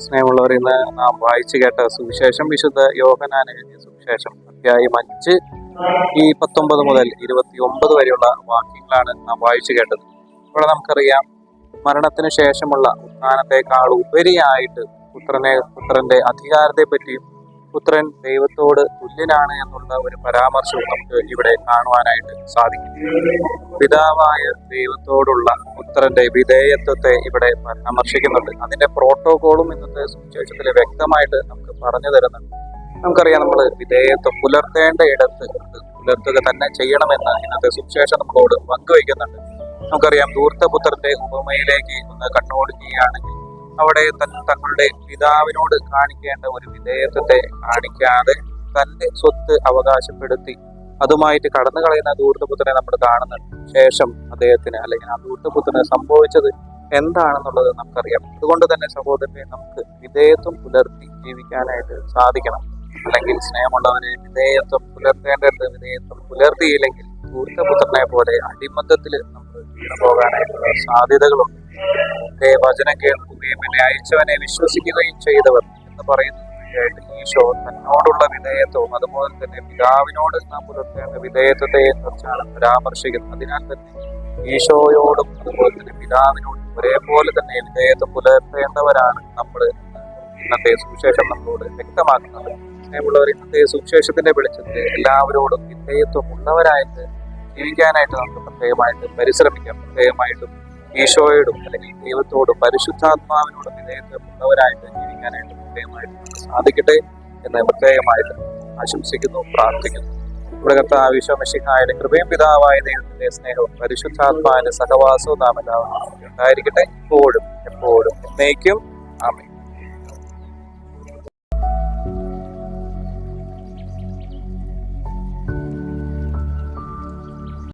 സ്നേഹമുള്ളവർ, ഇന്ന് നാം വായിച്ചു കേട്ട സുവിശേഷം വിശുദ്ധ യോഹന്നാൻ എഴുതിയ സുവിശേഷം അധ്യായം 5 ഈ 19 മുതൽ 29 വരെയുള്ള വാക്യങ്ങളാണ് നാം വായിച്ചു കേട്ടത്. ഇവിടെ നമുക്കറിയാം, മരണത്തിന് ശേഷമുള്ള ഉത്ഥാനത്തെക്കാൾ ഉപരിയായിട്ട് പുത്രന്റെ അധികാരത്തെ പറ്റിയും പുത്രൻ ദൈവത്തോട് തുല്യനാണ് എന്നുള്ള ഒരു പരാമർശവും നമുക്ക് ഇവിടെ കാണുവാനായിട്ട് സാധിക്കും. പിതാവായ ദൈവത്തോടുള്ള പുത്രന്റെ വിധേയത്വത്തെ ഇവിടെ പരാമർശിക്കുന്നുണ്ട്. അതിന്റെ പ്രോട്ടോകോളും ഇന്നത്തെ സുവിശേഷത്തിൽ വ്യക്തമായിട്ട് നമുക്ക് പറഞ്ഞു തരുന്നുണ്ട്. നമുക്കറിയാം, നമ്മൾ വിധേയത്വം പുലർത്തേണ്ട ഇടത്ത് പുലർത്തുക തന്നെ ചെയ്യണമെന്ന് ഇന്നത്തെ സുവിശേഷം നമ്മളോട് പങ്കുവയ്ക്കുന്നുണ്ട്. നമുക്കറിയാം, ധൂർത്തപുത്രന്റെ ഉപമയിലേക്ക് ഒന്ന് കണ്ണോടുകയാണെങ്കിൽ അവിടെ തങ്ങളുടെ പിതാവിനോട് കാണിക്കേണ്ട ഒരു വിധേയത്വത്തെ കാണിക്കാതെ തന്റെ സ്വത്ത് അവകാശപ്പെടുത്തി അതുമായിട്ട് കടന്നു കളയുന്ന ധൂർത്തപുത്രനെ നമ്മൾ കാണുന്നുണ്ട്. ശേഷം അദ്ദേഹത്തിന് അല്ലെങ്കിൽ ആ ധൂർത്തപുത്രന് സംഭവിച്ചത് എന്താണെന്നുള്ളത് നമുക്കറിയാം. അതുകൊണ്ട് തന്നെ സഹോദരനെ, നമുക്ക് വിധേയത്വം പുലർത്തി ജീവിക്കാനായിട്ട് സാധിക്കണം. അല്ലെങ്കിൽ സ്നേഹമുള്ളവരെ, വിധേയത്വം പുലർത്തേണ്ടത് വിധേയത്വം പുലർത്തിയില്ലെങ്കിൽ ധൂർത്തപുത്രനെ പോലെ അടിമത്തത്തിൽ നമ്മൾ പോകാനായിട്ടുള്ള സാധ്യതകളുണ്ട്. വചനം കേൾക്കുകയും എന്നെ അയച്ചവനെ വിശ്വസിക്കുകയും ചെയ്തവർ എന്ന് പറയുന്നതിനായിട്ട് ഈശോ തന്നോടുള്ള വിധേയത്വവും അതുപോലെ തന്നെ പിതാവിനോട് നാം പുലർത്തേണ്ട വിധേയത്വത്തെ കുറിച്ചാണ് പരാമർശിക്കുന്നത്. അതിനാൽ തന്നെ ഈശോയോടും അതുപോലെ തന്നെ പിതാവിനോടും ഒരേപോലെ തന്നെ വിധേയത്വം പുലർത്തേണ്ടവരാണ് നമ്മൾ ഇന്നത്തെ സുവിശേഷം നമ്മളോട് വ്യക്തമാക്കുന്നത്. സ്നേഹമുള്ളവർ, ഇന്നത്തെ സുവിശേഷത്തിന്റെ വെളിച്ചത്തിൽ എല്ലാവരോടും വിധേയത്വം ഉള്ളവരായിട്ട് ജീവിക്കാനായിട്ട് നമുക്ക് പ്രത്യേകമായിട്ട് പരിശ്രമിക്കാം. പ്രത്യേകമായിട്ടും ഈശോയോടും അല്ലെങ്കിൽ ദൈവത്തോടും പരിശുദ്ധാത്മാവിനോടും വിധേയത്വമുള്ളവരായിട്ട് ജീവിക്കാനായിട്ട് പ്രത്യേകമായിട്ട് സാധിക്കട്ടെ എന്ന് പ്രത്യേകമായിട്ട് ആശംസിക്കുന്നു, പ്രാർത്ഥിക്കുന്നു. ഇവിടെ കർത്താവ് ഈശോ മിശിഹായുടെ കൃപയും പിതാവായ ദൈവത്തിന്റെ സ്നേഹവും പരിശുദ്ധാത്മാവിന്റെ സഹവാസവും നാം എല്ലാവരും ഉണ്ടായിരിക്കട്ടെ, എപ്പോഴും എന്നേക്കും. ആമേൻ.